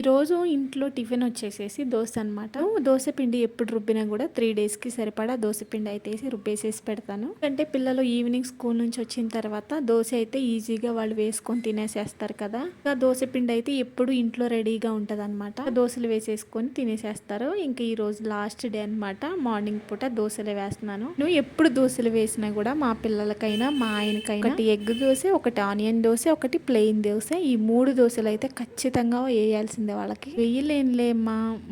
ఈరోజు ఇంట్లో టిఫిన్ వచ్చేసేసి దోశ అనమాట. దోశ పిండి ఎప్పుడు రుబ్బినా కూడా 3 డేస్కి సరిపడా దోశ పిండి అయితే రుబ్బేసేసి పెడతాను. అంటే పిల్లలు ఈవినింగ్ స్కూల్ నుంచి వచ్చిన తర్వాత దోశ అయితే ఈజీగా వాళ్ళు వేసుకొని తినేసేస్తారు కదా. ఇంకా దోశ పిండి అయితే ఎప్పుడు ఇంట్లో రెడీగా ఉంటది అనమాట. దోశలు వేసేసుకొని తినేసేస్తారు. ఇంకా ఈ రోజు లాస్ట్ డే అనమాట. మార్నింగ్ పూట దోశలు వేస్తున్నాను. నువ్వు ఎప్పుడు దోశలు వేసినా కూడా మా పిల్లలకైనా మా ఆయనకైనా ఒకటి ఎగ్ దోశ, ఒకటి ఆనియన్ దోశ, ఒకటి ప్లెయిన్ దోశ, ఈ 3 దోశలు అయితే ఖచ్చితంగా వేయాల్సిందే. వాళ్ళకి వెయ్యలేనులే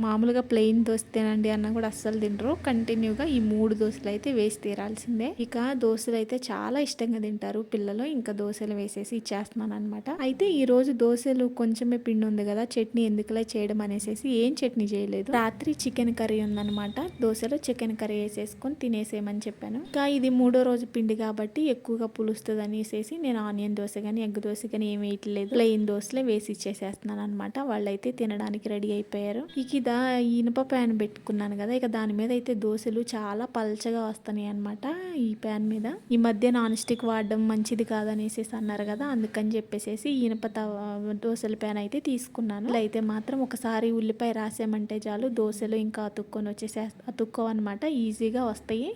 మామూలుగా ప్లెయిన్ దోశ తినండి అన్న కూడా అస్సలు తినరు. కంటిన్యూగా ఈ 3 దోశలు అయితే వేసి తీరాల్సిందే. ఇక దోశలు అయితే చాలా ఇష్టంగా తింటారు పిల్లలు. ఇంకా దోశలు వేసేసి ఇచ్చేస్తున్నాను అనమాట. అయితే ఈ రోజు దోశలు కొంచెమే పిండి ఉంది కదా, చట్నీ ఎందుకులే చేయడం అనేసి ఏం చట్నీ చేయలేదు. రాత్రి చికెన్ కర్రీ ఉందనమాట. దోశలో చికెన్ కర్రీ వేసేసుకొని తినేసేయమని చెప్పాను. ఇంకా ఇది 3వ రోజు పిండి కాబట్టి ఎక్కువగా పులుస్తుంది అనేసి నేను ఆనియన్ దోశ కానీ ఎగ్ దోశ కానీ ఏం వేయట్లేదు. ప్లెయిన్ దోశలే వేసి ఇచ్చేసేస్తున్నాను అనమాట. వాళ్ళైతే తినడానికి రెడీ అయిపోయారు. ఇక ఇనుప ప్యాన్ పెట్టుకున్నాను కదా, ఇక దాని మీద అయితే దోశలు చాలా పల్చగా వస్తున్నాయి అనమాట. ఈ ప్యాన్ మీద ఈ మధ్య నాన్ స్టిక్ వాడడం మంచిది కాదనేసి అన్నారు కదా, అందుకని చెప్పేసి ఇనుప దోశల ప్యాన్ అయితే తీసుకున్నాను. ఇలా అయితే మాత్రం ఒకసారి ఉల్లిపాయ రాసామంటే చాలు దోశలు ఇంకా అతుక్కోవన్నమాట, ఈజీగా వస్తాయి.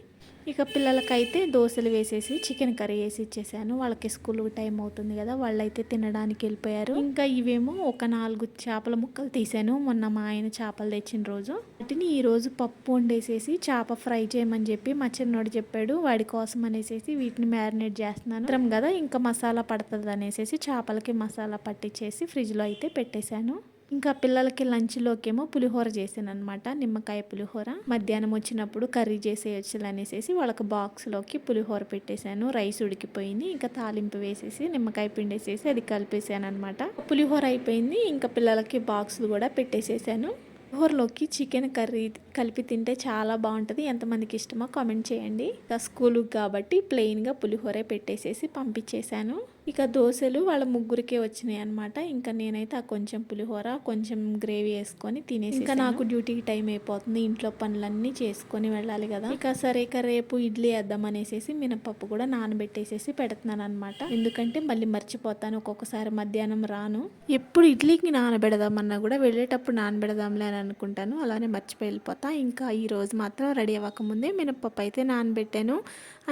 ఇక పిల్లలకైతే దోశలు వేసేసి చికెన్ కర్రీ వేసి ఇచ్చేసాను. వాళ్ళకి స్కూల్ టైం అవుతుంది కదా, వాళ్ళైతే తినడానికి వెళ్ళిపోయారు. ఇంకా ఇవేమో ఒక 4 చేపల ముక్కలు తీసాను మొన్న మా ఆయన చేపలు తెచ్చిన రోజు. వాటిని ఈ రోజు పప్పు వండేసేసి చేప ఫ్రై చేయమని చెప్పి మా చిన్నోడు చెప్పాడు. వాడి కోసం అనేసి వీటిని మ్యారినేట్ చేస్తున్నాను కదా, ఇంకా మసాలా పడుతుంది అనేసి చేపలకి మసాలా పట్టించేసి ఫ్రిడ్జ్లో అయితే పెట్టేశాను. ఇంకా పిల్లలకి లంచ్లోకేమో పులిహోర చేసాను అనమాట, నిమ్మకాయ పులిహోర. మధ్యాహ్నం వచ్చినప్పుడు కర్రీ చేసేయచ్చు అనేసి వాళ్ళకి బాక్స్లోకి పులిహోర పెట్టేశాను. రైస్ ఉడికిపోయింది. ఇంకా తాలింపు వేసేసి నిమ్మకాయ పిండేసేసి అది కలిపేసాను అనమాట. పులిహోర అయిపోయింది. ఇంకా పిల్లలకి బాక్సులు కూడా పెట్టేసేసాను. పులిహోరలోకి చికెన్ కర్రీ కలిపి తింటే చాలా బాగుంటుంది. ఎంతమందికి ఇష్టమో కామెంట్ చేయండి. ఇంకా స్కూలుకి కాబట్టి ప్లెయిన్గా పులిహోరే పెట్టేసేసి పంపించేశాను. ఇక దోశలు వాళ్ళ ముగ్గురికే వచ్చినాయి అనమాట. ఇంకా నేనైతే ఆ కొంచెం పులిహోర కొంచెం గ్రేవీ వేసుకొని తినేసి, ఇంకా నాకు డ్యూటీకి టైం అయిపోతుంది, ఇంట్లో పనులన్నీ చేసుకొని వెళ్ళాలి కదా. ఇక సరే రేపు ఇడ్లీ వేద్దాం అనేసి మినపప్పు కూడా నానబెట్టేసేసి పెడుతున్నాను అనమాట. ఎందుకంటే మళ్ళీ మర్చిపోతాను, ఒక్కొక్కసారి మధ్యాహ్నం రాను. ఎప్పుడు ఇడ్లీకి నానబెడదామన్నా కూడా వెళ్ళేటప్పుడు నానబెడదాంలే అని అనుకుంటాను, అలానే మర్చిపోయి వెళ్ళిపోతా. ఇంకా ఈ రోజు మాత్రం రెడీ అవ్వకముందే మినపప్పు అయితే నానబెట్టాను.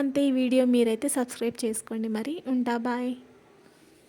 అంతే. ఈ వీడియో మీరైతే సబ్స్క్రైబ్ చేసుకోండి. మరి ఉంటా, బాయ్.